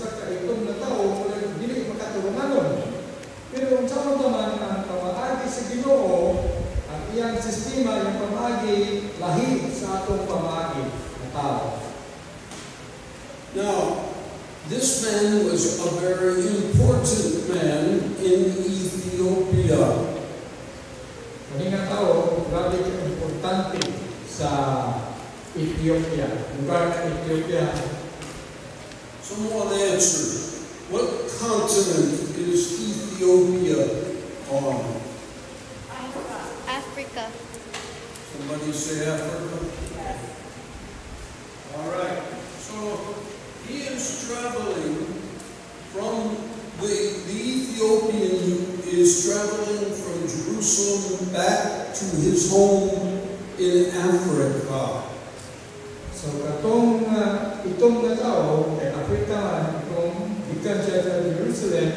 usa ka itong na tao wala dili makatulunganon. Pero kung saan naman ang pamaagi sa Ginoo, ang iyang sistema, yung pamaagi lahi sa atong pamaagi na tao. Now, this man was a very important man in Ethiopia. Kaninga tao, grabe ka importante sa Ethiopia, lugar ng Ethiopia. Someone answered, what continent is Ethiopia on? Africa. Somebody say Africa? Yes. All right. So he is traveling from the Ethiopian is traveling from Jerusalem back to his home in Africa. So katong itong na tao kay Africa man itong gikan siya sa Jerusalem,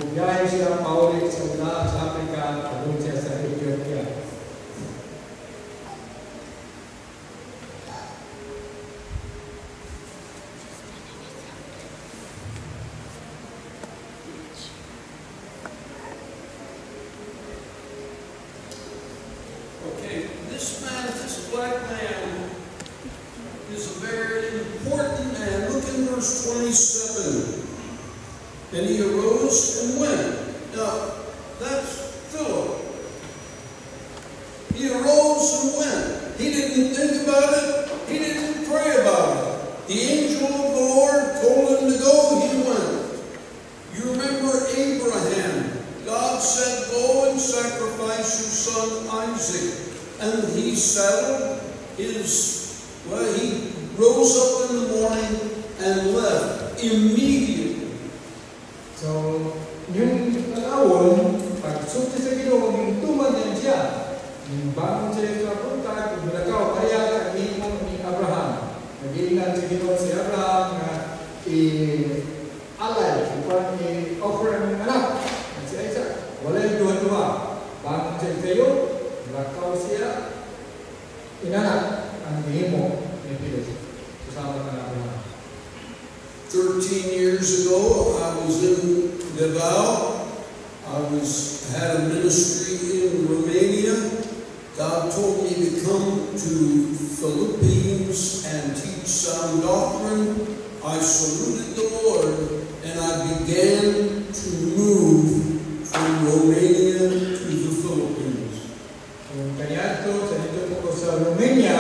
nagbiyahe siya paulit sa ula sa Africa padung siya sa Ethiopia. Okay, this black man is a very important man. Look in verse 27. And he arose and went. Now, that's Philip. He arose and went. He didn't think about it. He didn't pray about it. The angel of the Lord told him to go. He went. You remember Abraham. God said, go and sacrifice your son Isaac. And he saddled he rose up in the morning and left immediately. So, yung alawon, pag sulti sa Ginoo, yung tuman din siya. Yung bangon siya sa punta, kung nakaw, kaya kagihimo ni Abraham. Nag-iingan sa Ginoo si Abraham na i-alay, i-offer ang anak. At si Isaac, wala yung duha-duha. Bangon siya kayo, nakaw siya, inanak ang gihimo ni Pilip. Kasama ka na Abraham. 13 years ago, I was in Davao. I had a ministry in Romania. God told me to come to Philippines and teach sound doctrine. I saluted the Lord and I began to move from Romania to the Philippines. Kaya ito, sa dito ko sa Romania,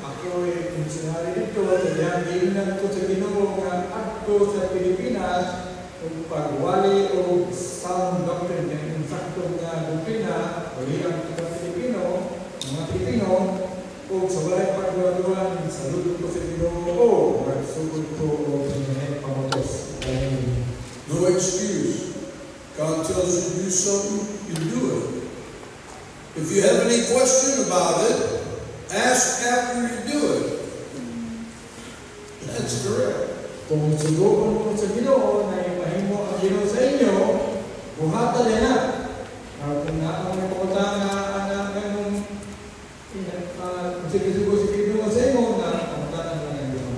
ako ay misionary dito, kaya giinan ko sa Ginoo nga adto sa Pilipinas kung pagwali o sound doctrine ng insakto nga doktrina o iyang mga Pilipino o sa walay pagduduan saludo ko sa Ginoo o magsugod ko o pinahet pamotos. No excuse. God tells you to do something, you do it. If you have any question about it, ask after you do it. That's correct. Kung subukan mo sa Ginoo na ipahimo ang Ginoo sa inyo, buhatan niya na. Kung naang may pagkutang na ganun, sige-sugo sa Ginoo sa inyo, na pagkutang na ng Ginoo.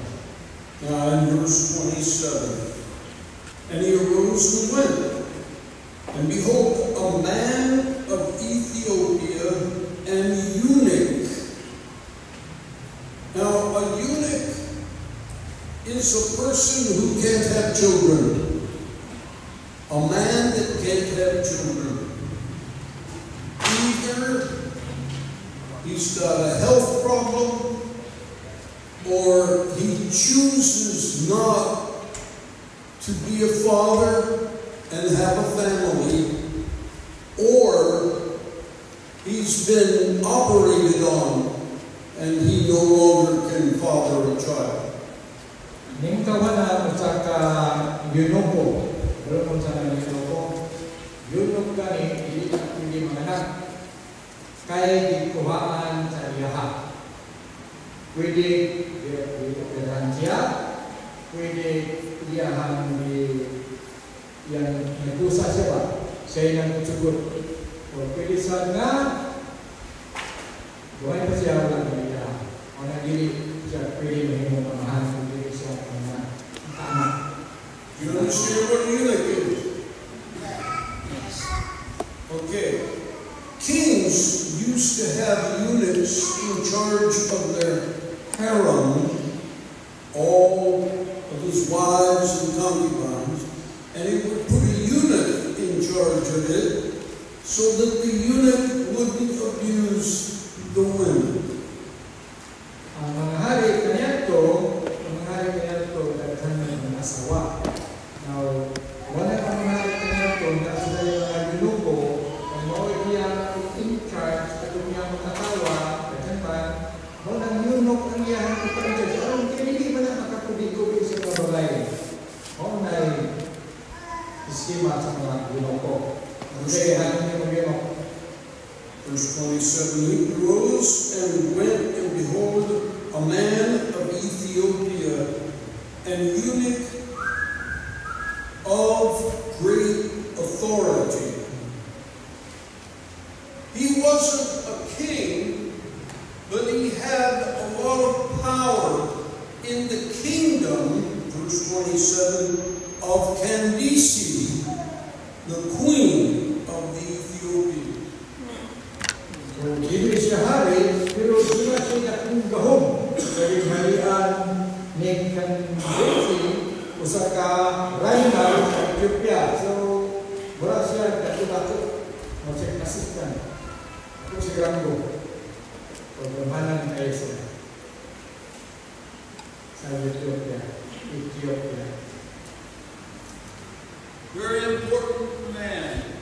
In verse 27, and he arose and went, and behold, a man of Ethiopia, an eunuch. Now, a eunuch is a person who can't have children. A man that can't have children. Either he's got a health problem or he chooses not to be a father and have a family, or he's been operated on and he no longer can father a child. Ning kawana sa ka Yunoko, doon sa Yunoko, Yunok gani hindi manganak, kaya ikuhaan sa iyaha. Pwede iyahan siya, pwede iyahan yang nagkusa siya ba? Siya yung nagsugot. O pwede sa nga, buhay pa siya walang iyahan. O nagili siya pwede mahimong pamahan, pwede siya anak. understand what a eunuch is? Okay. Kings used to have eunuchs in charge of their harem, all of his wives and concubines, and he would put a eunuch in charge of it so that the eunuch wouldn't abuse the women. Ang mga hari kanyato, daghan ng mga asawa. Now, wala ang mga hari kanyato na sila yung mga ginuko, ang mga iya in charge, katong iya mga tawa, daghan pa, wala ang yunok ang iya ang ipag-charge. Alam, hindi man na makakubi-kubi sa mga babae. Wala na iskema sa mga ginuko. Okay, hanggang yung mga ginuko. Verse 27, he rose and went, and behold, a man of Ethiopia, an eunuch of great authority. He wasn't a king, but he had a lot of power in the kingdom, verse 27, of Candace, the queen of the Ethiopians. Hindi siya hari, pero sila siya kung gahom. Kaya halian ni Candace, usa ka rayna sa Ethiopia. So, wala siya dato-dato. Masya kasitkan. Ako si Grambo. Pagmamanan kayo siya. Sa Ethiopia. Very important man.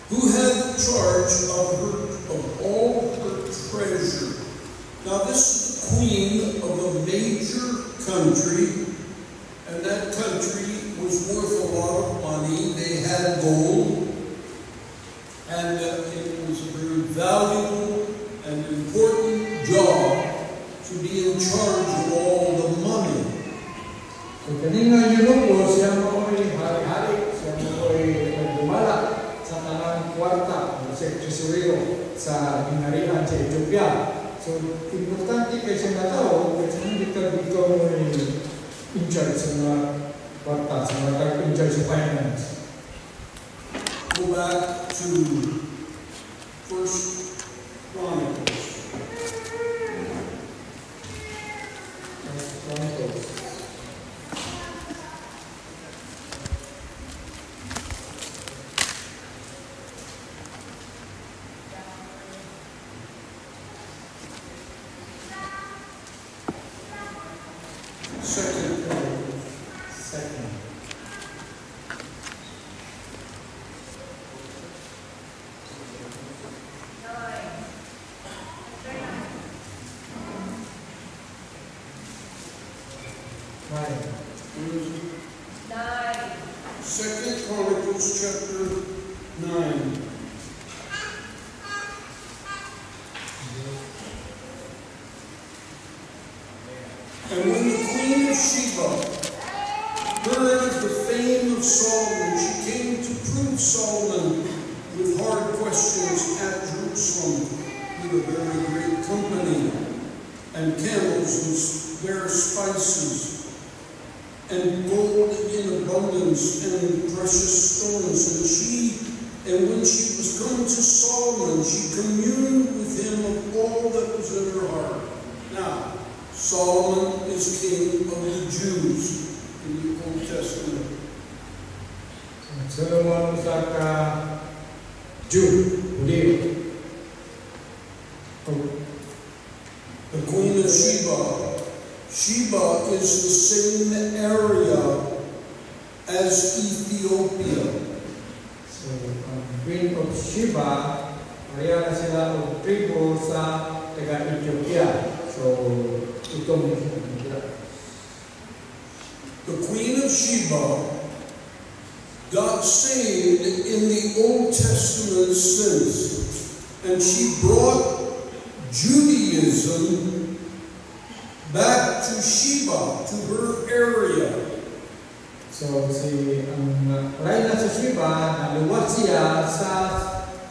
Who had charge of all her treasure. Now this is the queen of a major country, and that country was worth a lot of money. They had gold, and it was a very valuable and important job to be in charge of all the money. So kanina yunuko siya mao'y hari-hari, siya mao'y nagdumala sa tanang kwarta, sa tresurero sa hinarian sa Ethiopia. So, importante kay siya na tao, kasi hindi ka dito in charge sa mga kwarta, sa mga in charge sa finance. Go back to First Chronicles. Second Chronicles chapter 9. And when the queen of Sheba heard of the fame of Solomon, she came to prove Solomon with hard questions at Jerusalem with a very great company, and camels with rare spices, and gold in abundance, and precious stones. And when she was come to Solomon, she communed with him of all that was in her heart. Now, Solomon is king of the Jews in the Old Testament. Solomon sa ka Jew, Judeo. The queen of Sheba. Sheba is the same area as Ethiopia. So, Queen of Sheba, pareha na sila o tribo sa taga-Ethiopia. So, itong the Queen of Sheba got saved in the Old Testament since, and she brought Judaism back to Sheba, to her area. So, si Rayna sa Sheba, naluwat siya sa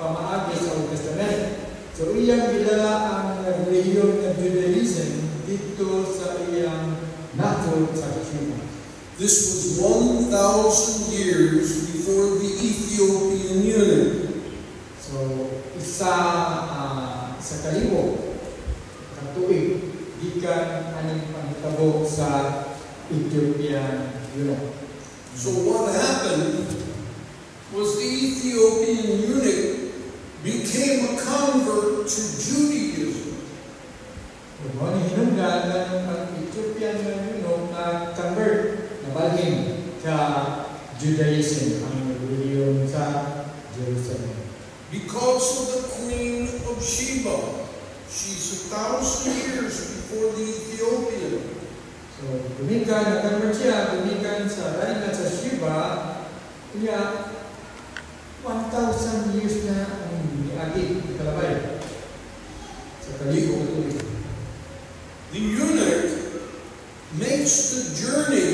pamaagi sa Old Testament. So, iyang gilala ang religion ng Judaism dito sa iyang natod sa Cuba. This was 1,000 years before the Ethiopian eunuch. So, sa kalibo, katuig, gikan aning panghitabo sa Ethiopian eunuch. So what happened was the Ethiopian eunuch became a convert to Judaism. Kung hinungdan ng Ethiopian eunuch na convert, nabalhin sa Judaism, ang reliyon sa Jerusalem. Because of the Queen of Sheba. She's 1,000 years before the Ethiopian. So, gumikan, nag-convert siya, gumikan sa Reina sa Sheba, kaya 1,000 years na ang niagi, kalabay, sa kalibo. The eunuch makes the journey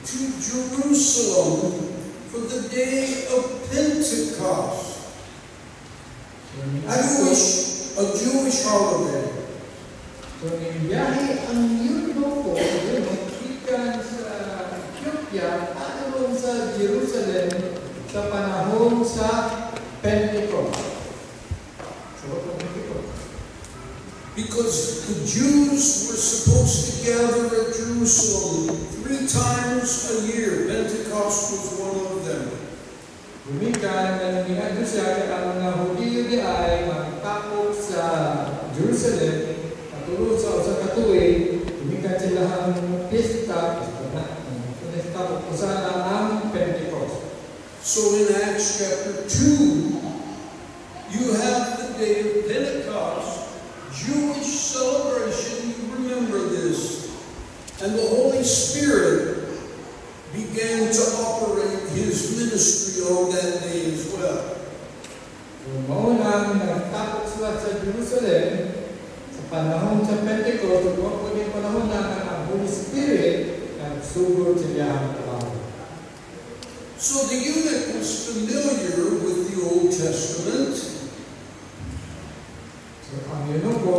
to Jerusalem for the day of Pentecost. A Jewish holiday. So, biyahe ang eunuch ko, gikan sa Ethiopia, ayon sa Jerusalem, sa panahon sa Pentecost. So, Pentecost. Because the Jews were supposed to gather at Jerusalem 3 times a year. Pentecost was one of them. Gumikan na luminado siya kaya ang mga Hudiyo di ay magtapok sa Jerusalem katulad sa usang katuig, gumikan sila ang pista tapos sana ang Pentecost. So in Acts chapter 2, you have the day of Pentecost, Jewish celebration. You remember this. And the Holy Spirit began to operate His ministry on that day as well. Kung maunang nagtapok sila sa Jerusalem, sa panahon sa Pentecost, kung po din panahon na ang Holy Spirit, nagsugod sila ang trabaho. So the eunuch was familiar with the Old Testament. So ang eunuch ko,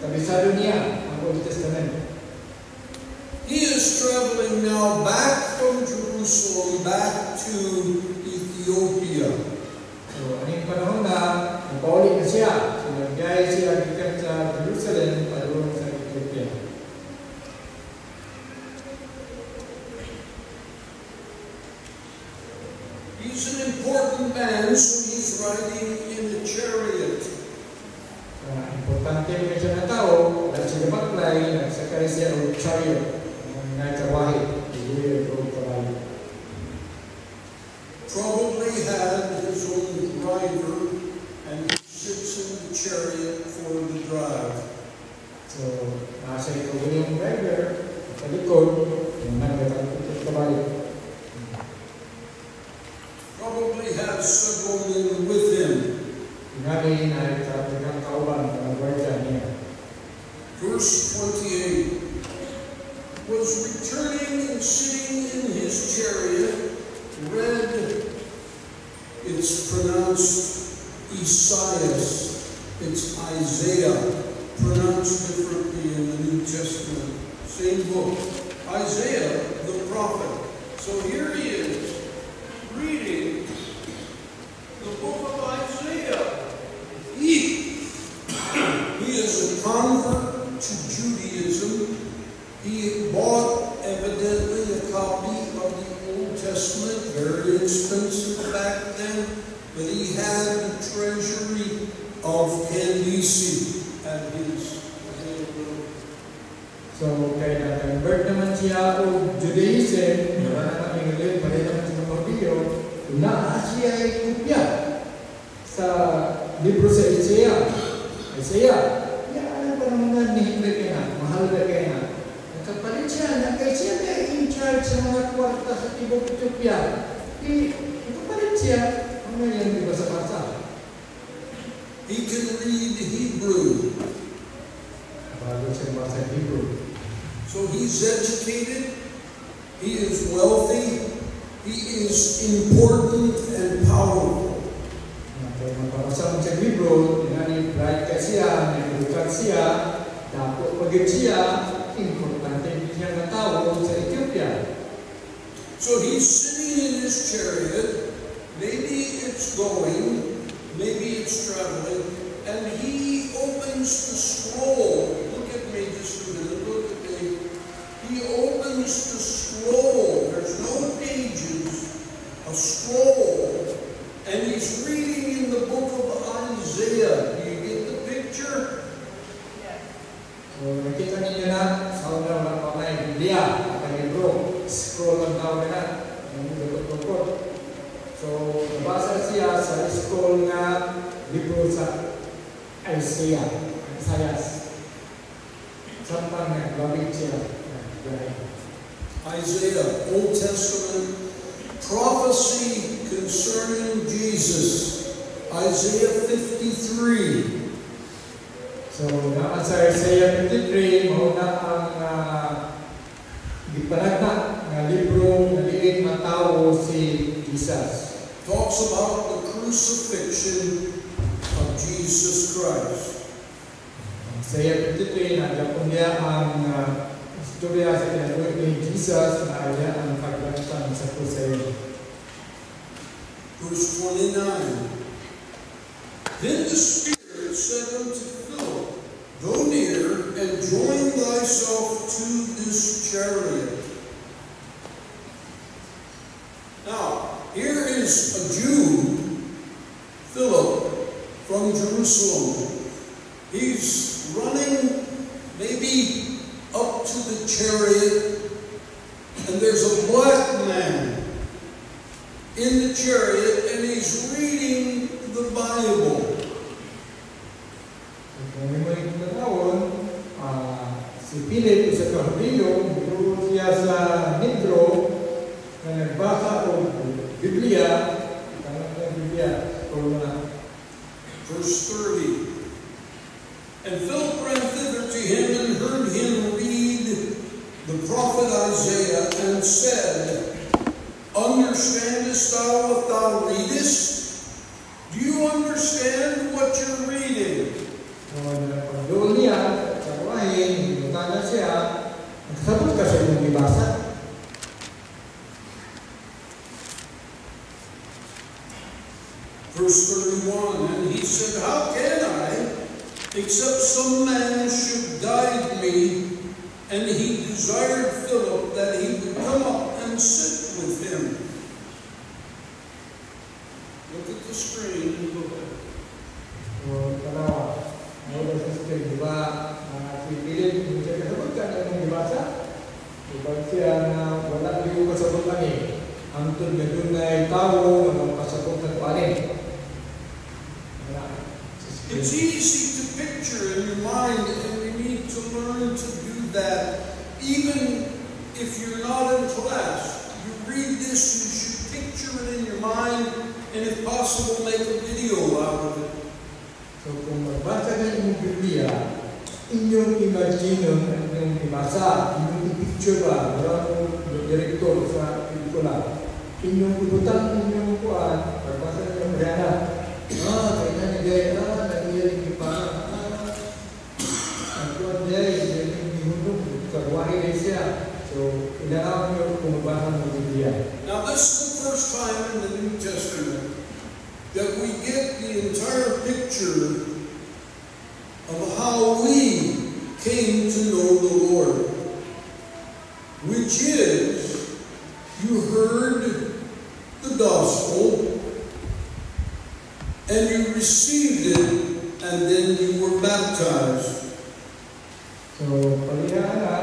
kabisado niya ang Old Testament. He is traveling now back from Jerusalem back to Ethiopia. So, aning panahon na, napaulit na siya. So, nag-gaya siya gikan sa Jerusalem, padulong sa Ethiopia. He's an important man, so he's riding in a chariot. Importante yung siya na tao, dahil siya nabaklay, nagsakay siya o chariot. Probably had his own driver, and he sits in the chariot for the drive. So, nasa ito yung driver, sa likod, yung nagkakalimutan kabayo. Probably had several men with him. Tingali na ikaw kauban ng gwardiya niya. Verse 28. Was returning and sitting in his chariot, read, it's pronounced Esaias, it's Isaiah, pronounced differently in the New Testament, same book, Isaiah the prophet. So here he is, reading the book of Isaiah. He is a convert to Judaism. He bought, evidently, a copy of the Old Testament, very expensive back then, but he had the treasury of Candice at his availability. So, kaya na-convert naman siya o Judaism, wala naman yung ulit, pala naman sa mga Hudiyo, na siya ay kupya sa libro sa Isaiah. Ano pa naman na nihigla ka na, mahal ka na. Nagkapalit siya, siya na in charge sa mga kwarta sa tibok Ethiopia. Nagkapalit siya, ang ngayon di ba sa basa? He can read Hebrew. Bago siya basa Hebrew. So he's educated, he is wealthy, he is important and powerful. Kaya magpapasa mo sa libro, bright ka siya, may bukat siya, dapat pagod siya, importante niya na tao sa Ethiopia. So he's sitting in his chariot, maybe it's going, maybe it's traveling, and he opens the scroll. Look at me just a minute, look at me. He opens the scroll. There's no pages, a scroll. And he's reading in the book of Isaiah. Do you get the picture? Yes. So, nakita ninyo na, sa una ng mga Biblia, ang libro, scroll ang tawag na, ang lukot-lukot. So, nabasa siya sa scroll na libro sa Isaiah. Samtang naglabig siya. Isaiah, Old Testament prophecy concerning Jesus. Isaiah 53. So, naman sa Isaiah 53, mauna ang gipanagna ng libro na liit na tao si Jesus. Talks about the crucifixion of Jesus Christ. Isaiah 53, nagyapon niya ang istorya sa kinabuhi ni Jesus na niya ang paglantan sa krusero. Verse 29. Then the Spirit said unto Philip, Go near and join thyself to this chariot. Now, here is a Jew, Philip, from Jerusalem. He's running maybe up to the chariot, and there's a black man in the chariot, and he's reading the Bible. Kung may natawon, si Philip sa Kahudilyo, nagturo siya sa Negro na nagbasa o Biblia, Verse 30. And Philip ran thither to him and heard him read the prophet Isaiah and said, Understandest thou what thou readest? Do you understand what you're reading? Pagdoon niya, sa kawahin, hinutana siya, nagsabot ka siya yung ibasa. Verse 31, and he said, How can I, except some man should guide me? And he desired Philip that he would come up and sit with him. Look at the screen and look at it. So, tanawa. Ngayon sa screen, di ba, si Philip, hindi siya kasabot ka na yung ibasa. Ibang siya na wala yung kasabot lang eh. Ang tun na doon ay tao na mga kasabot na tuwanin. It's easy to picture in your mind, and we need to learn to do that. Even if you're not in class, you read this, you should picture it in your mind, and if possible, make a video out of it. So kung magbasa na yung Biblia, inyong imagine ang inyong ibasa, inyong i-picture ba, walang direktor sa pelikula, inyong ibutang inyong kuwan, pagbasa na yung Mariana, kaya na gaya nagiyaling pa, ang kuwan niya, yung ihunong, kagwahi na siya. So, inaraw niyo kung magbasa ng Biblia. Now, this is the first time in the New Testament that we get the entire picture of how we came to know the Lord, which is, you heard the gospel, and you received it, and then you were baptized. So, palihaan na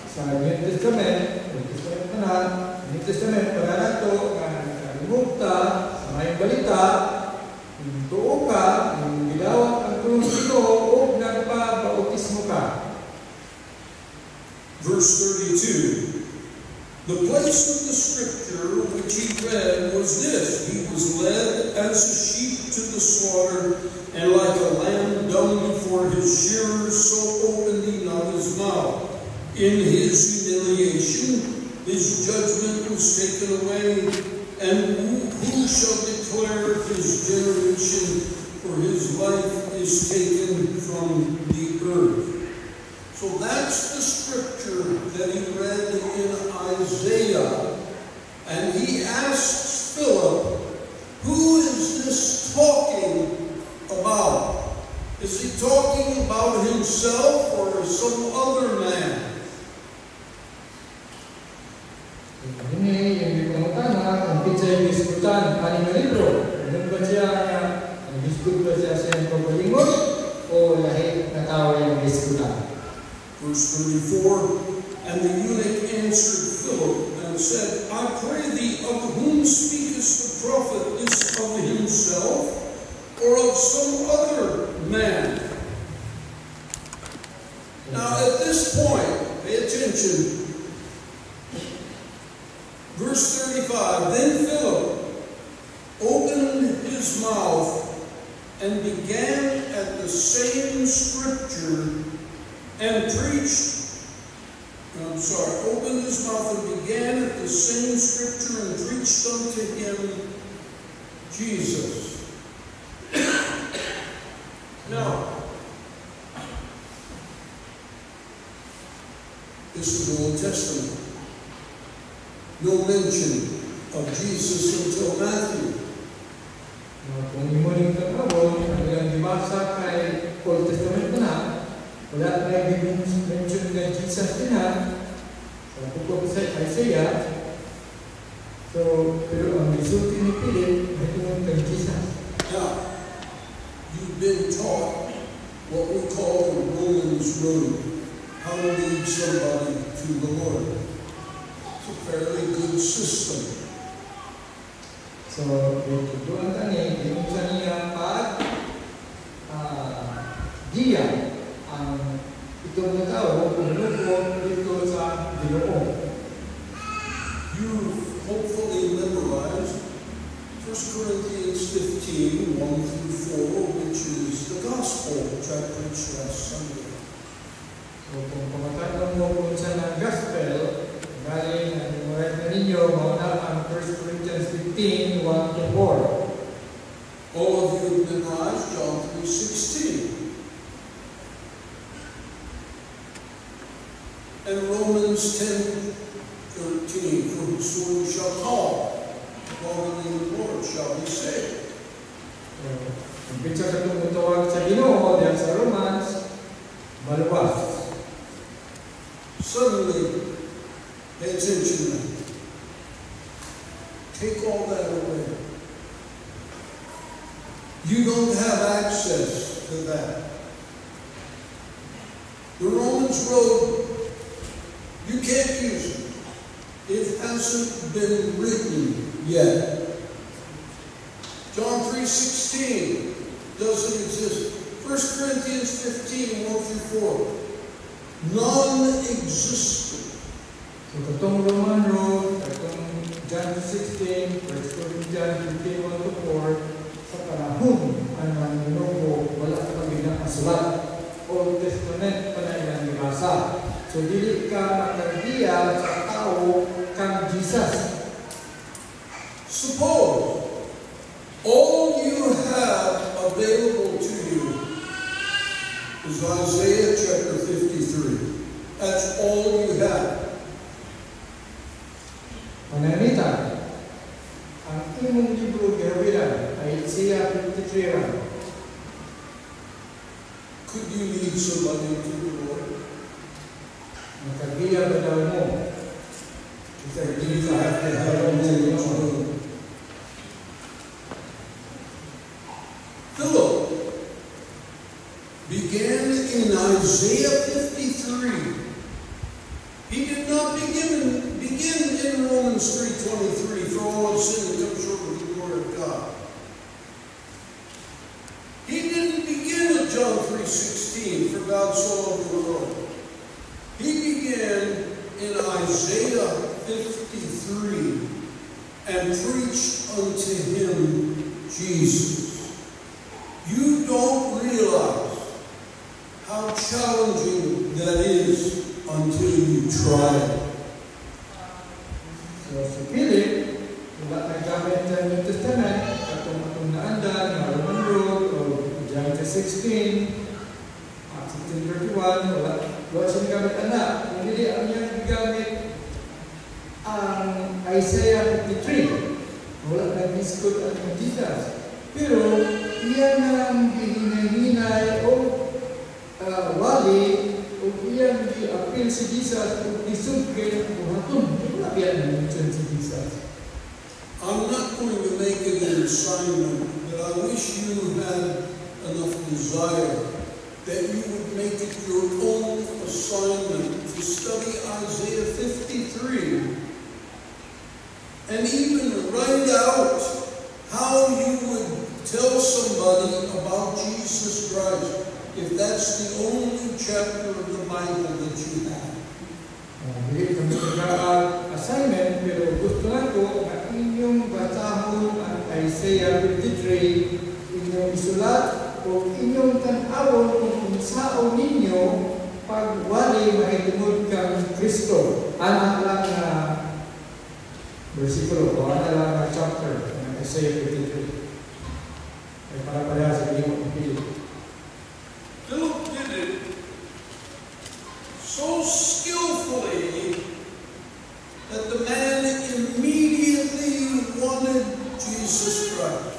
sa New Testament New Testament, para na ito, kalimugta, sa may balita, yung tuo ka, yung gilawat ang tulong ito, o nagpabautismo ka. Verse 32. The place of the scripture which he read was this: He was led as a sheep to the slaughter, and like a lamb dumb before his shearers, so opened he not his mouth. In his humiliation, his judgment was taken away, and who shall declare his generation? For his life is taken from the earth. So that's the scripture that he read in Isaiah. And he asks Philip, who is this talking about? Is he talking about himself or some other man? Ini yang dikatakan mungkin saya diskutan anime libro. Nung baca ang diskut baca sa pagbalingod o lahi na tao yang diskutan. Verse 34, and the eunuch answered Philip and said, I pray thee, of whom speakest the prophet? Is of himself or of some other man? Now at this point, pay attention. Verse 35, then Philip opened his mouth and began at the same scripture and preached, opened his mouth and began at the same scripture and preached unto him Jesus. Now, this is the Old Testament. No mention of Jesus until Matthew. Kung imunin ka karon, ang ilang dibasa kay Old Testament na, wala na mention na Jesus din ha. Sa pukul sa Isaiah. So, pero ang resulti ni Philip, may tungkol kay Jesus. Now, you've been taught what we call the Romans Road, how to lead somebody to the Lord. It's a fairly good system. So, tutuan tani, yung sa niya dia ang itong na tao kung lupon dito sa Ginoo. You've hopefully memorized 1 Corinthians 15, 1 through 4, which is the gospel, which I preached last Sunday. So, kung pamatanong mo kung saan ang gospel, galing ang memorize na ninyo, mauna ang 1 Corinthians 15, 1 to 4. All of you have memorized John 3:16. And Romans 10:13, for whosoever shall call upon the name of the Lord shall be saved. So, kung pizza ka tumutawag sa Ginoo, diyan sa Romans, maluwas. Suddenly, pay attention now. Take all that away. You don't have access to that. The Romans Road, you can't use it. It hasn't been written yet. John 3:16 doesn't exist. 1 Corinthians 15, 1 through 4. Non-existent. So, katong Roman Road, katong John 16, 1 Corinthians 15, 1 to 4, sa panahon ang Ginoo wala ka kami na kasulat. Old Testament pa na ilang nibasa. So, dili ka makagiya sa tao kang Jesus. Suppose all you have available to you is Isaiah chapter 53. That's all you have. Mananita, ang imong libro ginawilan ay Isaiah 53 lang. Could you lead somebody to the Lord? Makagiya ba daw mo? Isa dili ka have to have sa a Ginoo. Philip began in Isaiah 53. He did not begin in Romans 3:23, for all have sinned and come short of the glory of God. He didn't begin at John 3:16, for God so loved the world. He began in Isaiah 53 and preached unto him Jesus. You don't realize how challenging that is until you try it. So, si Philip, wala nagkamit sa New Testament, atong naandan, na Roman Road, o John 16, at sa 1631, wala siya gamit anak. Hindi ang niyang gamit ang Isaiah 53. Wala nag-discute ang Jesus. Pero, iyan ang gihinay-hinay o wali o iyan di-appeal si Jesus o disugay ang buhaton. Wala iyan na-mention si Jesus. I'm not going to make it an assignment, but I wish you had enough desire that you would make it your own assignment to study Isaiah 53 and even write out how you would tell somebody about Jesus Christ if that's the only chapter of the Bible that you have. Hindi kami nag-assignment, pero gusto lang ko na inyong basahon ang Isaiah 53, inyong isulat o inyong tanawon kung saan ninyo pagwali mahitungod kang Kristo. Anak lang na versikulo o anak lang na chapter ng Isaiah 53. Ay para sa inyo ang pili. Philip did it so skillfully that the man immediately wanted Jesus Christ.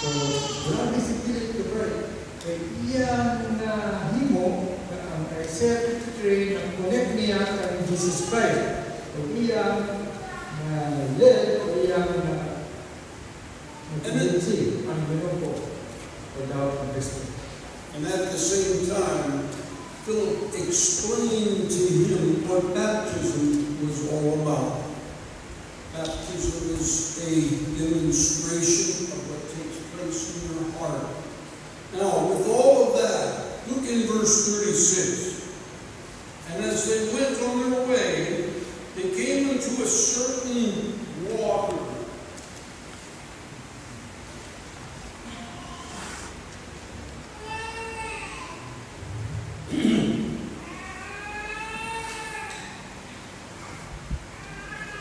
So, grabe si Philip the Great. Kaya iyang himo ang Isaiah 53 na connect niya kang Jesus Christ. So, iyang led o iyang nag-convince ang ginupo o daw ang Kristo. And at the same time, Philip explained to him what baptism was all about. Baptism is a demonstration of what takes place in your heart. Now, with all of that, look in verse 36. And as they went on their way, they came into a certain water.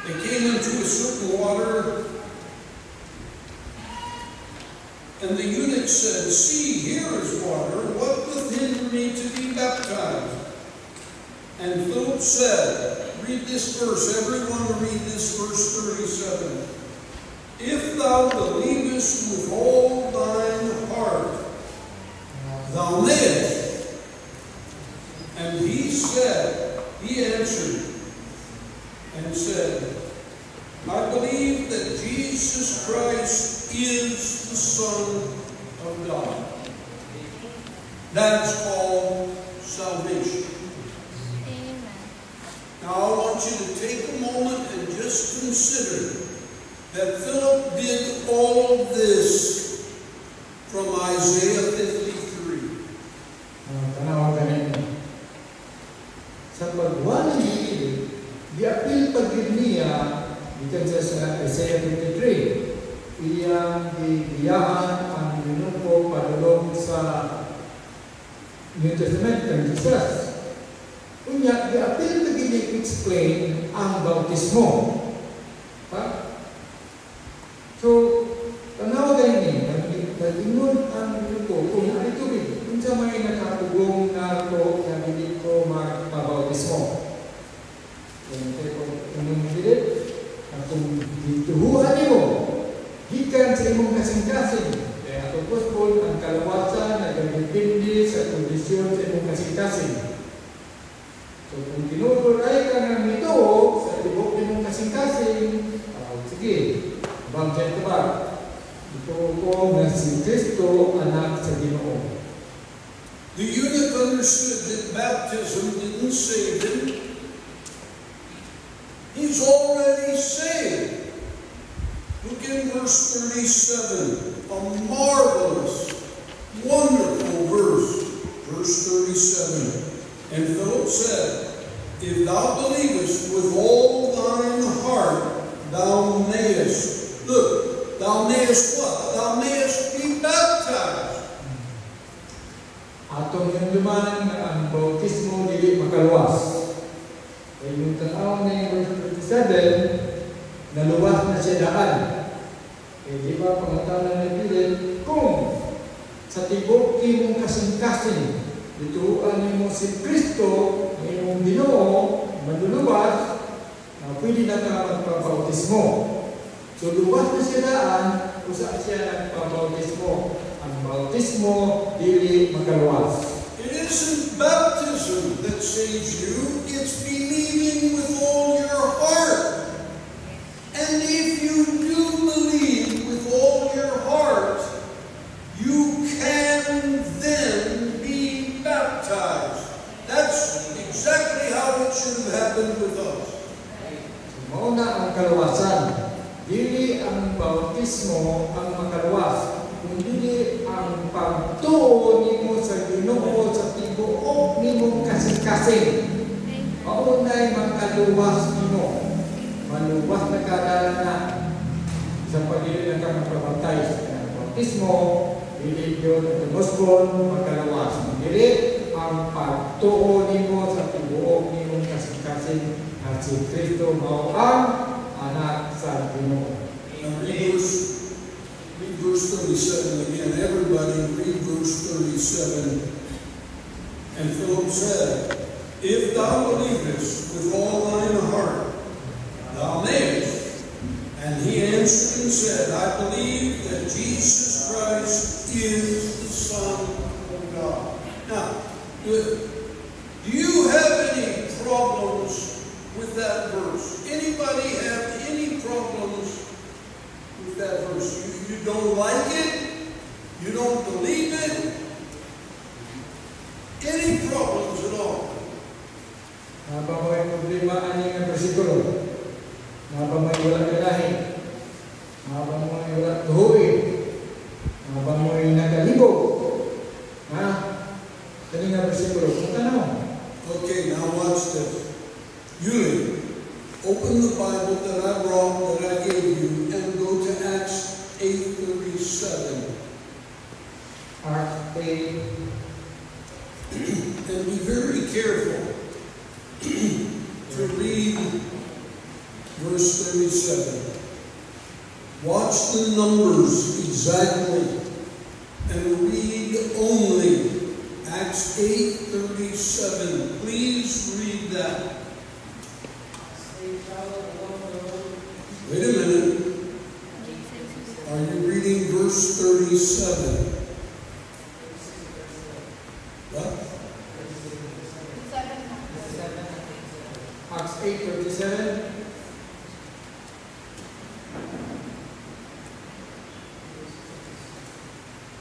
They came into a certain water, and the eunuch said, "See, here is water. What doth hinder me to be baptized?" And Philip said, read this verse, everyone read this verse 37. "If thou believest with all thine heart, thou mayest." And he answered and said, "I believe that Jesus Christ is the Son of God." That's called salvation. Amen. Now I want you to take a moment and just consider that Philip did all this from Isaiah 53. Tanaw ganito. Sa pagwali, di-appeal pag-gid niya gikan sa Isaiah 53. Iyang giyahan ang ginupo padulong sa New Testament kang Jesus. Unya, di-appeal pag-gid niya explain ang bautismo. So, tanaw ganito, nag-ingon ang ginupo kung ano tubig. Kung sa may nakatugong na ito na hindi ko magpabautismo. Kung inyong pilit, na kung dituhuan niyo, gikan sa imong kasing-kasing. Kaya tapos po, ang kalawasan na nagdipindi sa kondisyon sa imong kasing-kasing. So, kung tinuturay ka ng ito sa tibok imong kasing-kasing, sige, bagay ka ba? Ito ko na si Kristo, anak sa Ginoo. The eunuch understood that baptism didn't save him. He's already saved. Look in verse 37, a marvelous, wonderful verse. Verse 37. And Philip said, "If thou believest with all thine heart, thou mayest." Look, thou mayest what? Thou mayest be baptized. Atong yung lumanan na ang bautismo dili makaluwas. Kaya yung tanaw na yung verse 37, naluwas na siya daan. Kaya di ba pangatanan na pilit, kung sa tibok imong kasing-kasing. Dituan nimo si Kristo, imong Ginoo, manluluwas, na pwede na ka magpabautismo. So luwas na siya daan, usa siya nagpabautismo. Ang bautismo, dili makaluwas. It isn't baptism that saves you, it's believing with all your heart. And if you do believe with all your heart, you can then be baptized. That's exactly how it should have happened with us. Mauna ang kaluwasan. Dili ang bautismo ang makaluwas. Kundi ang pagtuo nimo sa Ginoo sa tibuok nimong kasing-kasing. Maunay makaluwas nimo. Maluwas na kadala na. Sa pagdili na kang magpapatay sa bautismo, dili yun at tumusbon, makaluwas. Dili ang pagtuo nimo sa tibuok nimong kasing-kasing at si Kristo mao ang anak sa Ginoo. Read verse 37 again. Everybody read verse 37. And Philip said, If thou believest with all thine heart, thou mayest. And he answered and said, I believe that Jesus Christ is the Son of God. Now, do you have any problems with that verse? Anybody have any problems with that verse? You don't like it? You don't believe it? Any problems at all? Napa may problema ani nga bersikulo? Napa may wala kalahi? Napa may wala tuhoy? Napa may nakalibog? Ha? Kani nga bersikulo? Kung tanong. Okay, now watch this. Yuli, open the Bible that I brought, that I gave you, and go to Acts 8:37. Acts 8. And be very careful to read verse 37. Watch the numbers exactly and read only Acts 8:37. Please read that. Wait a minute. Are you reading verse 37? What? Acts 8:37.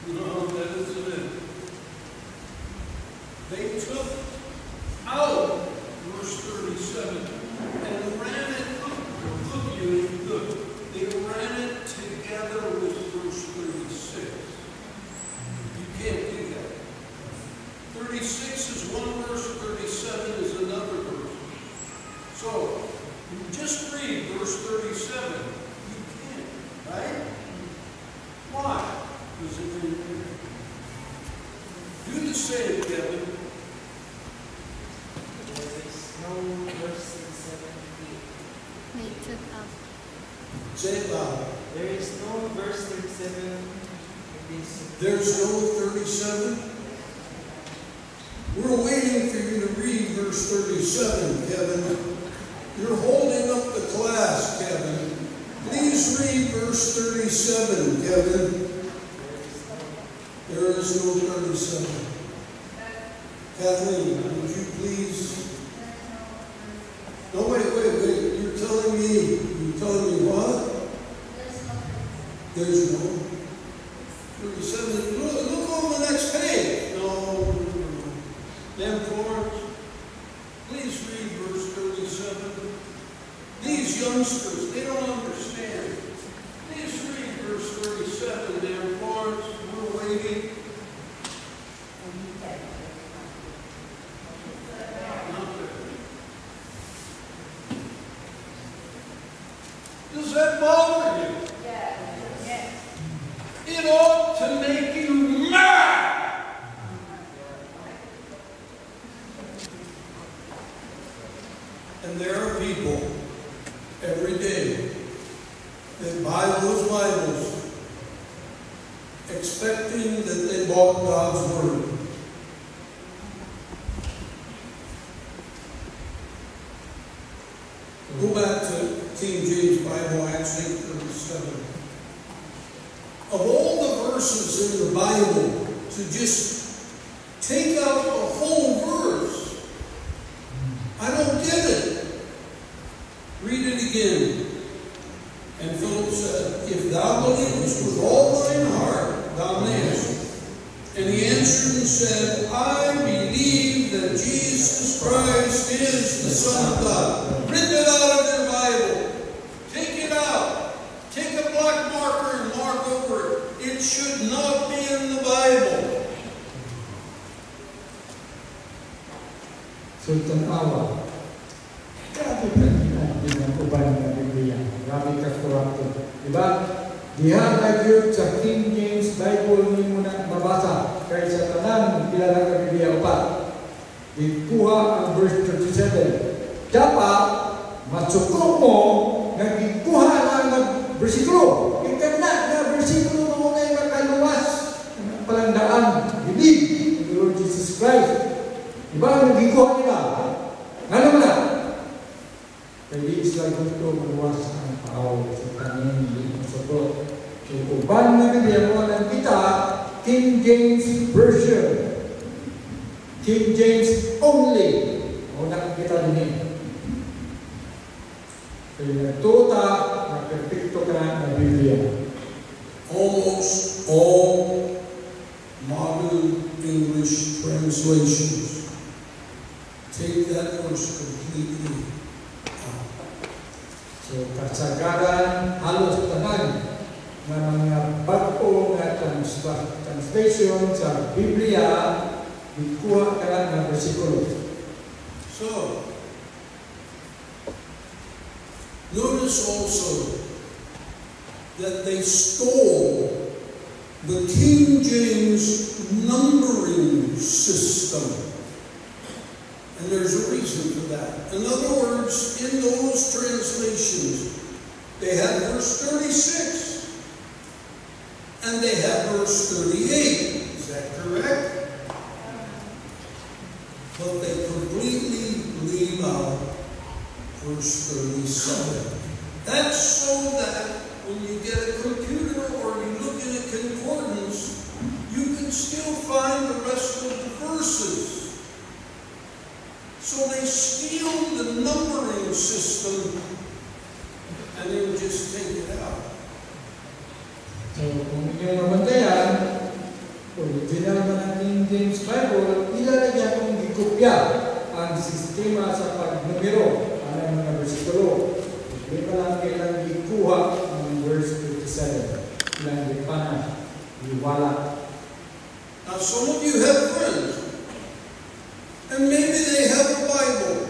No, that isn't it. They took out verse 37 and ran it, look you good. They ran it together with verse 36. You can't do that. 36 is one verse, 37 is another verse. So, you just read verse 37. You can't, right? Why? Because if you do the same, Kevin. No verse 37b. They took up. Say it loud. There is no verse 37 in this. There's no 37. We're waiting for you to read verse 37, Kevin. You're holding up the class, Kevin. Please read verse 37, Kevin. There is no 37. Kathleen, would you please? No, wait. You're telling me what? There's no 37. Look on the next page. No. Then Florence, please read verse 37. These youngsters, they don't understand. Please read verse 37 there, Florence. We're waiting. Does that bother you? Yes. It ought to make you mad. And there are people every day that buy those Bibles bought God's Word. Go back to King James Bible, Acts 8:37. Of all the verses in the Bible, to just take out a whole verse, I don't get it. Read it again. And Philip said, If thou believest with all thine heart, thou mayest. And he answered and said, I believe that Jesus Christ is the Son of God. Rip it out of your Bible. Take it out. Take a black marker and mark over it. It should not be in the Bible. Sultan Awa. Grabe ka din ang uban ng Biblia. Grabe ka kurapto. Diba? Diha tayo sa King James Bible ni mo na mabasa kaysa tanan kilala ka Biblia upat. Ikuha ang verse 37. Dapat matsukro mo na ikuha lang ng bersikulo. Ikan na bersikulo mo ngayon makaluwas ng palandaan. Believe in the Lord Jesus Christ. Diba ang nagikuha nila? Nga naman na? Kaya di sila gusto maluwas ang pao sa kanin di masabot. So, uban na Biblia mo lang kita, King James Version. King James only. O nakikita din eh. Kaya nagtuta, nakapikto ka na Biblia. Almost all modern English translations take that verse completely out. So, kasagaran, halos tanan na mga bago na translation sa Biblia, ikuha ka lang ng bersikulo. So, notice also that they stole the King James numbering system. And there's a reason for that. In other words, in those translations, they have verse 36 and they have verse 38. Is that correct? But they completely leave out verse 37. That's so that when you get a computer or you look in a concordance, you can still find the rest of the verses. So they steal the numbering system and then just take it out. So, kung inyong mabantayan, original man ang King James Bible, ilalagyan kong gikopya ang sistema sa pagnumero ang mga bersikulo. Hindi pa lang kailang gikuha ang verse 37. Ilang gipana, iwala. Now some of you have friends, and maybe they have a Bible.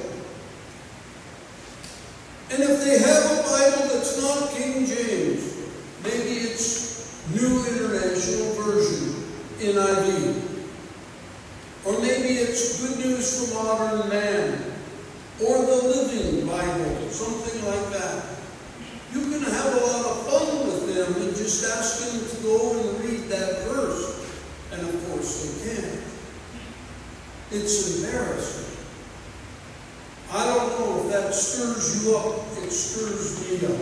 And if they have a Bible that's not King James, maybe it's New International Version, NIV. Or maybe it's Good News for Modern Man, or the Living Bible, something like that. You can have a lot of fun with them and just ask them to go and read that verse. And of course they can. It's embarrassing. I don't know if that stirs you up. It stirs me up.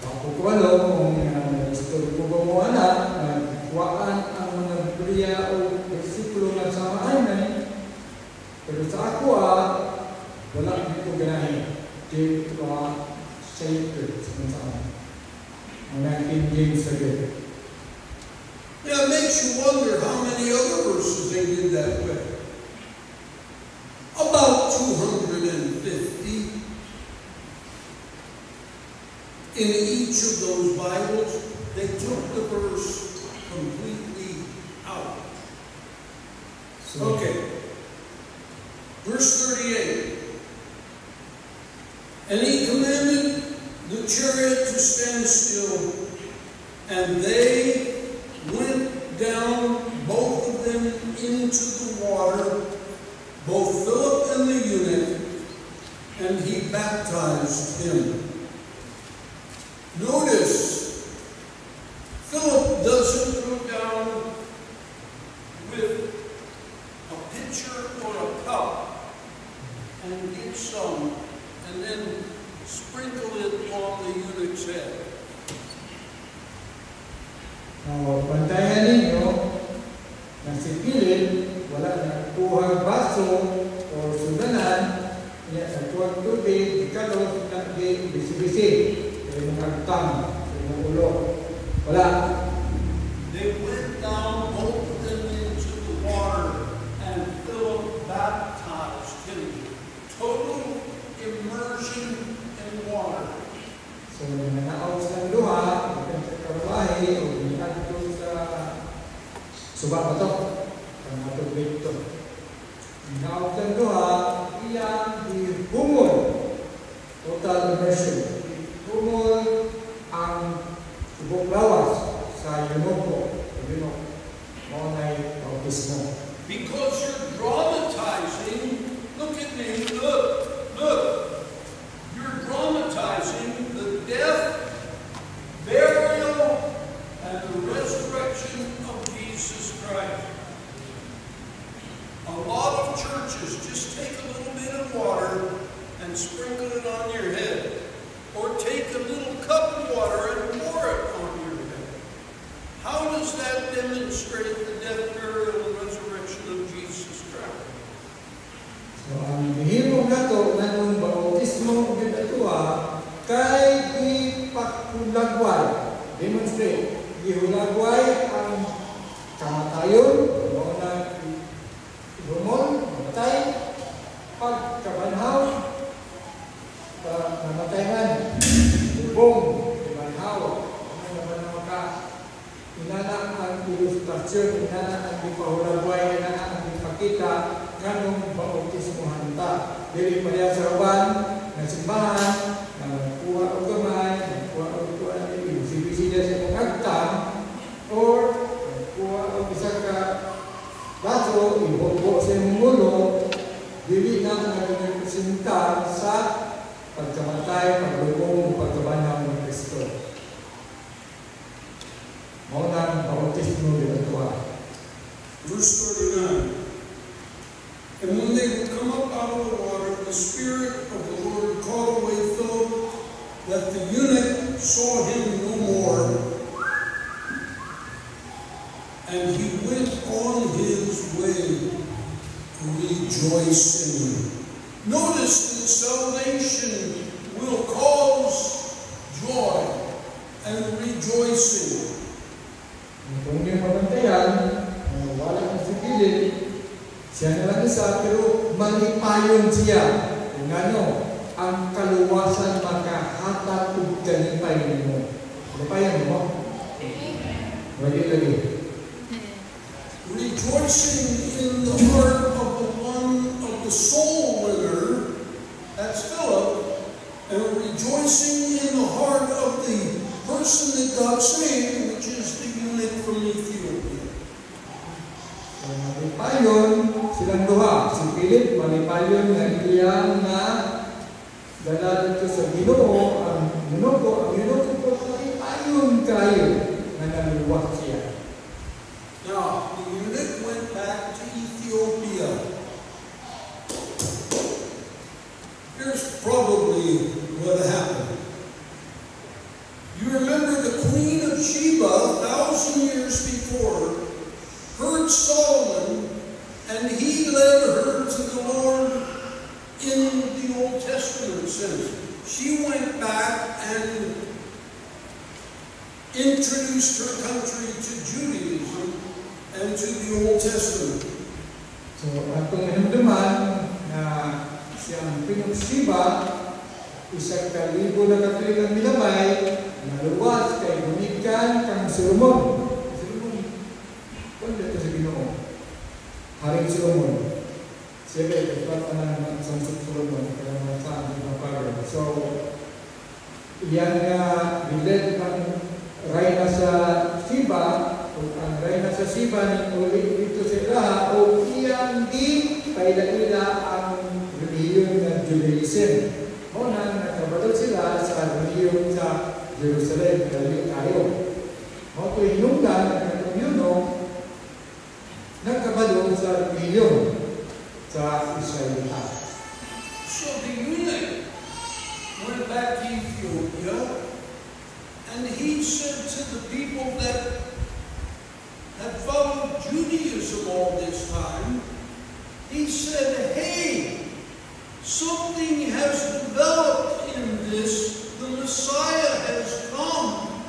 Ako ko alam kung gusto ko mo anak, nagkuhaan ang mga Biblia o bersikulo na samahan na. Pero sa ako wala ko ganahin. Di ko sacred sa mga King James again. Yeah, it makes you wonder how many other verses they did that way. About 250 in each of those Bibles. They took the verse completely out. Okay. Verse 38. And he commanded the chariot to stand still, and they went down, both of them, into the water, both Philip and the eunuch, and he baptized him. Notice, Philip doesn't go down baso o sudanan, niya sa tuwag tubig, ikalo, sinagi, bisi-bisi. Kaya yung agtang, yung ulo. Wala. They went down, both of them into the water, and Philip baptized him. Total immersion in water. So, nanaaw sa luha, ikan sa karwahe, o iniadto sa suba ba ito? Ang matubig ito. Nanaaw sa luha, iyang humol. Total immersion. Humol ang subok lawas sa Eunuco. Maunay bautismo. Because you're dramatizing, look at me, look. You're dramatizing the death, burial, and the resurrection of Jesus Christ. A lot of churches just take a little bit of water and sprinkle it on your head. Or take a little cup of water and pour it on your head. How does that demonstrate the death, burial, and resurrection of Jesus Christ? So, ang hihimog na ito, nanong bautismo ng itoa, kay ipagkulagway, demonstrate, ihulagway ang kamatayon, muna humol, mamatay, pagkabanhaw, namatay man, bubong, kabanhaw, nabanhaw ka, inana ang ilustrasyon, inana ang ipahulagway, inana ang ipakita, kanong bautismo hanta. Dili pa niya sa uban, na simbahan, na kuha o gamay, na kuha o kuha, ibisi-bisi niya sa mga agtang, or kuha o isa ka baso, ibobo sa iyong mulo, dili na nagrepresenta sa pagkamatay, paglubong, pagkabanhaw ng Kristo. Maunang bautismo ng itoa. Verse 39. And when they would come up out of the water, the Spirit of the Lord called away Philip, that the eunuch saw him no more, and he went on his way rejoicing. Notice that salvation will cause joy and rejoicing. Kung yung mabantayan, wala ang sigilid, siya na lang isa, pero malipayon siya. Kung ano, ang kaluwasan makahatag ug kalipay mo. Malipayon mo? Lagi. Rejoicing in the heart of the one of the soul winner, that's Philip, and rejoicing in the heart of the person that got saved, which is the eunuch from Ethiopia. So, malipayon silang duha. Si Philip, malipayon na iyang na dala dito sa Ginoo, ang Ginoo po malipayon kayo na naluwag siya. Now, the eunuch went back to Ethiopia. Here's probably what happened. You remember the Queen of Sheba, 1,000 years before, heard Solomon, and he led her to the Lord in the Old Testament sense. She went back and introduced her country to Judaism and to the Old Testament. So, atong hinumduman na siyang Queen of Sheba, isang kalibo na katuligang minamay, naluwas kay gumikan kang Solomon. Kung dito sa Ginoo, Haring Solomon. Siyempre, ito ang Sansok Solomon, kaya saan ang pagpagod. So, iyan nga bilid ng Reyna sa Sheba, o ang Reyna sa Sheba ni ulit dito sa ilaha, o iyang di kaila-ila ang reliyon ng Judaism. Muna, nagkabalot sila sa reliyon sa Jerusalem, dali tayo. Mo ito hinungdan ng komunyo, nagkabalo sa reliyon sa Israelita. So the eunuch went back to Ethiopia, and he said to the people that had followed Judaism all this time, he said, hey, something has developed in this. The Messiah has come,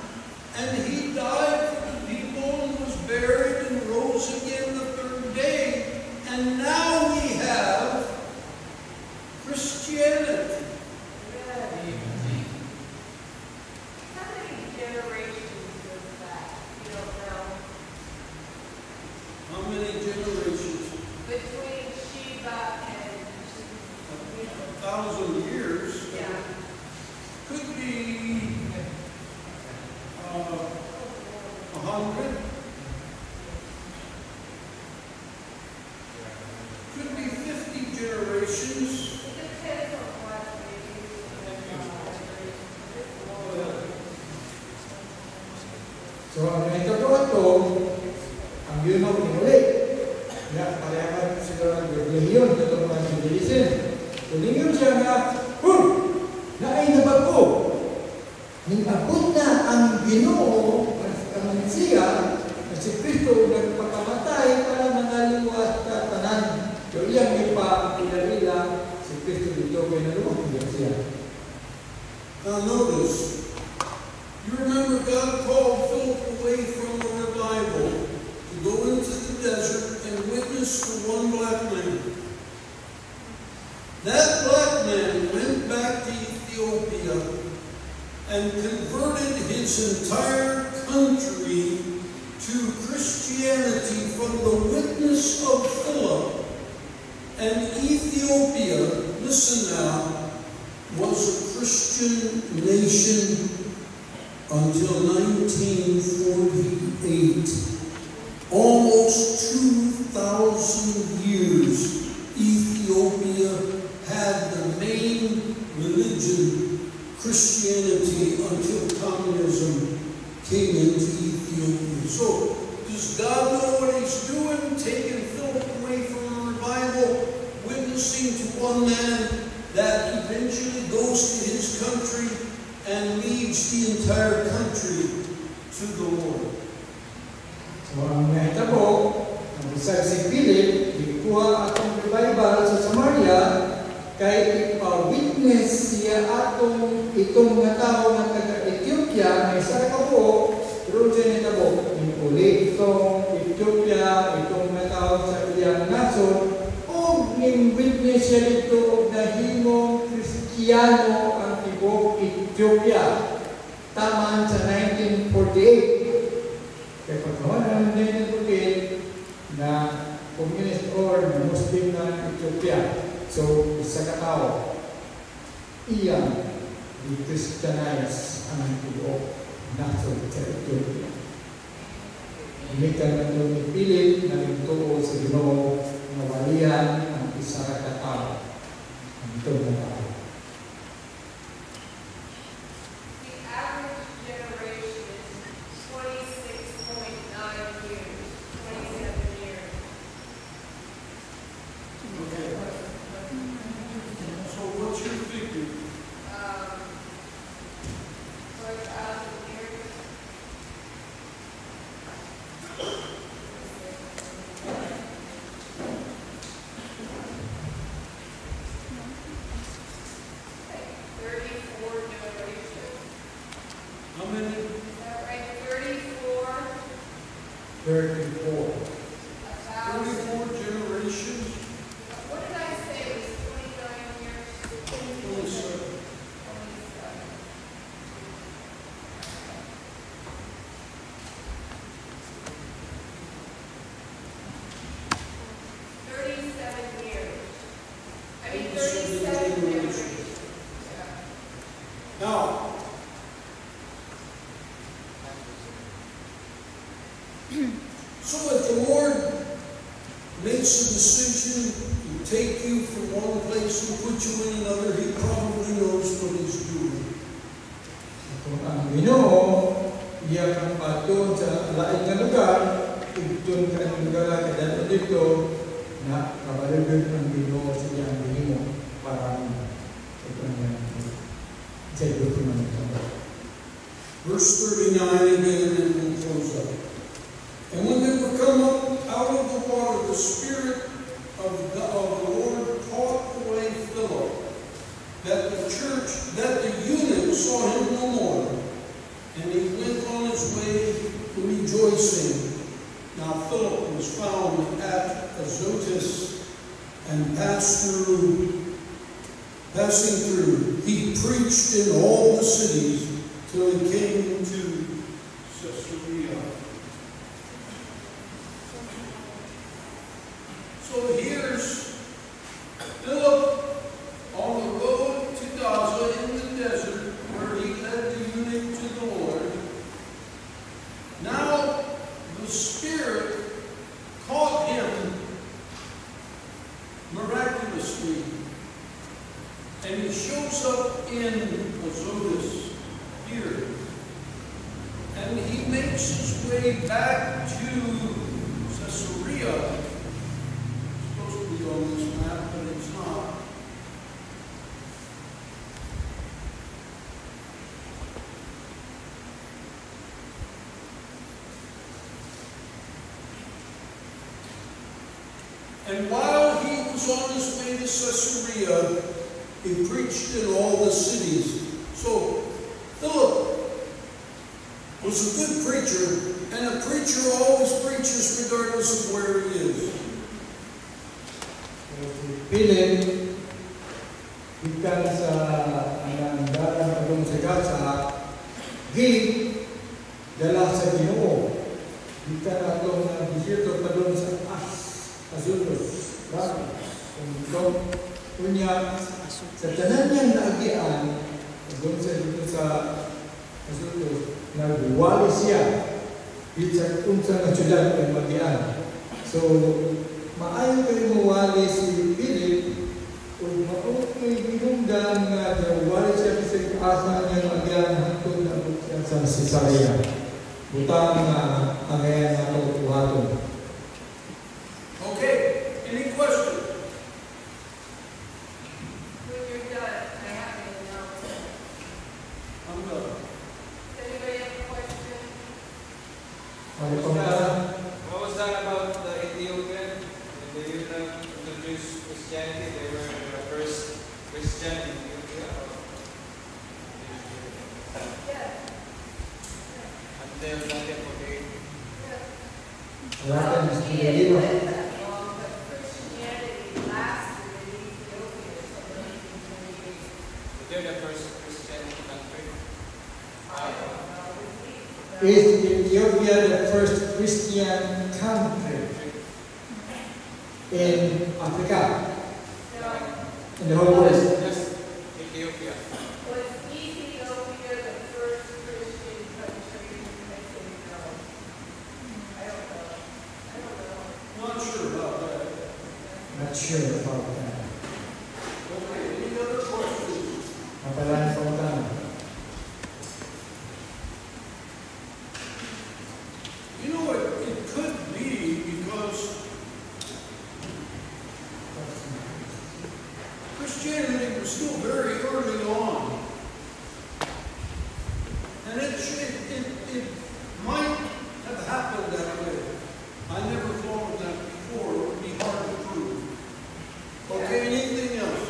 and he died for the people and was buried and rose again the third day. And now we have Christianity. How many generations was that? You don't know. How many generations? Between Sheba and, 1,000 years. yeah. Could be 100. Could be 50 generations. It depends on what So, ang ito, ang yun ang pinulit. Na parehan sila ng reliyon, ito mga Judaism. Tulingon siya nga, naay na ba ko? Ningabot na ang Ginoo, ang Mesiya, na si Kristo nagpakamatay para manaliwas sa tanan. So, iyang ipapilala si Kristo dito kaya naluwag siya. Now notice, you remember God called Philip away from the revival to go into the desert and witness to one black man. That black man went back to Ethiopia and converted his entire country to Christianity from the witness of Philip. And Ethiopia, listen now, was a Christian nation until 1948. Almost 2,000 years, Ethiopia had the main religion, Christianity, until communism came into Ethiopia. So, does God know what he's doing? Taking Philip away from the revival, witnessing to one man that eventually goes to his country and leads the entire country to the Lord. So, ang nahitabo, ang bisag si Philip, ikuha atong revival sa Samaria, kay ipa-witness siya itong mga tao ng taga-Ethiopia, may isa ka po, pero siya nitabo, inulit itong Ethiopia, itong mga tao sa iyang naso, o ning-witness siya dito na himong Kristiyano ang ibong Ethiopia. Taman sa 1948. Kaya pagkawan ng 1948 na communist or Muslim na Ethiopia. So, isa ka tao, iyang i-Christianize ang ibong naso sa Ethiopia. Imitan na ito ni Philip na nagtuo sa Ginoo na walihan ang isa ka tao. Ang ito na tao. How many? Is that right? 34. 34. 34 generations? What did I say? It was 29 years? 27. 37 years. I mean, 37 37 generations. generations. Yeah. Now, so if the Lord makes a decision to take you from one place and put you in another, he probably knows what he's doing. Kung ang Ginoo, iya kang patun sa lain na lugar, itun ka ng lugar na kadalo dito, na kabalagod ng Ginoo sa iyang Ginoo para sa iyo naman. Verse 39 again, and we'll close up. And when they were come up out of the water, the Spirit of was found at Azotus and passing through, he preached in all the cities till he came to Caesarea. So here's Philip on the road to Gaza in the desert, where he led the eunuch to the Lord. Now the Spirit caught him miraculously, and he shows up in Azotus here. And he makes his way back to Caesarea. It's supposed to be on this map, but it's not. And while he was on his way to Caesarea, he preached in all the cities. So, Philip was a good preacher, and a preacher always preaches regardless of where he is. Philip, ikan sa dalang pagong sa Gaza, dala sa Ginoo. Ikan atong bisito pagong sa Azotus, punya sa tanan niyang naagian, pagong sa Azotus, nagwali siya sa unsang natsudan ng magian. So, maayo kayo mawali si Philip kung mao'y ginungdan nga nagwali siya kasi asa niya magian hantod na siya sa Caesarea. Butang nga ang ngayon na ito. Okay, any questions? When you're done, I have an announcement. I'm done. Does anybody have a question? What was that about the Ethiopian? When the eunuch introduced Christianity, they were the first Christian in Ethiopia. Yes. Until 1948. Wala ka It wasn't that long, but Christianity lasted in Ethiopia until 1928. They're the first Christian country. I don't know. Is Ethiopia the first Christian country in Africa, No. in the whole world? Just Ethiopia. Was Ethiopia the first Christian country? I think no. I don't know. I don't know. Not sure about that. Not sure about that. Okay, any other questions? Mapalaan sa utang. You know, it could be because Christianity was still very early on. And it might have happened that way. I never thought of that before. It would be hard to prove. Okay, anything else?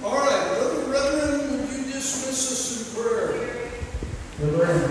All right, Brother Reverend, would you dismiss us in prayer? The Lord,